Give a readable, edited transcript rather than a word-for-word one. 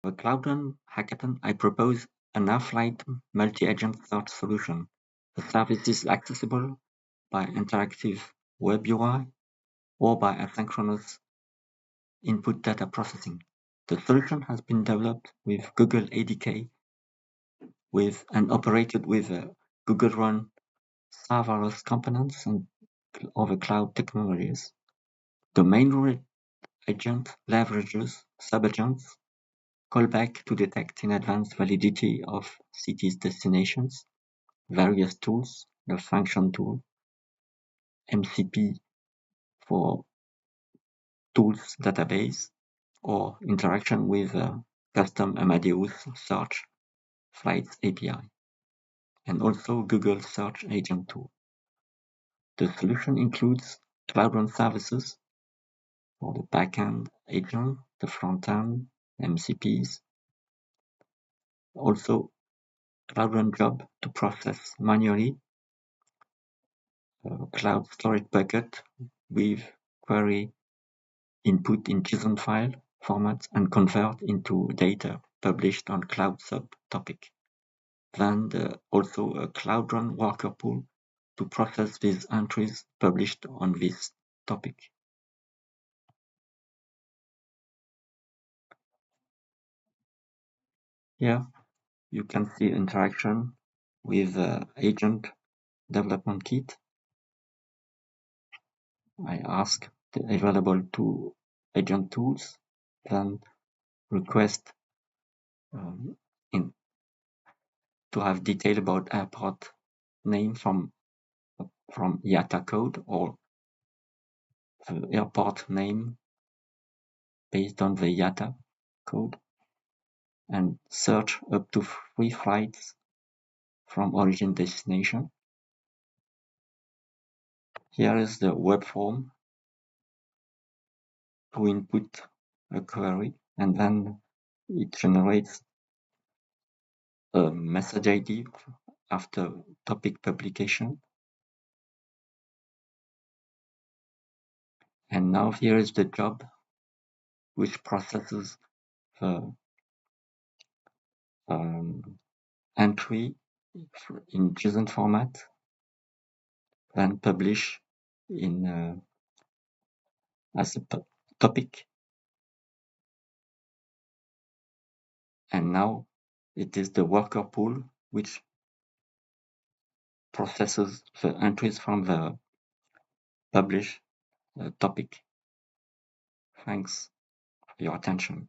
For Cloud Run Hackathon, I propose an Airflight Multi Agent Search solution. The service is accessible by interactive web UI or by asynchronous input data processing. The solution has been developed with Google ADK and operated with Google Run serverless components and other cloud technologies. The main agent leverages subagents Callback to detect in advance validity of cities' destinations, various tools, the function tool, MCP for tools database, or interaction with a custom Amadeus search flights API, and also Google Search Agent tool. The solution includes Cloud Run services for the backend agent, the frontend, MCPs, also Cloud Run job to process manually cloud storage bucket with query input in JSON file formats and convert into data published on cloud subtopic. Then also a Cloud Run worker pool to process these entries published on this topic. Here you can see interaction with agent development kit. I ask the available two agent tools, then request to have detail about airport name from IATA code or the airport name based on the IATA code, and search up to 3 flights from origin destination. Here is the web form to input a query, and then it generates a message ID after topic publication. And now here is the job which processes the entry in JSON format, then publish in as a topic. And now it is the worker pool which processes the entries from the published topic. Thanks for your attention.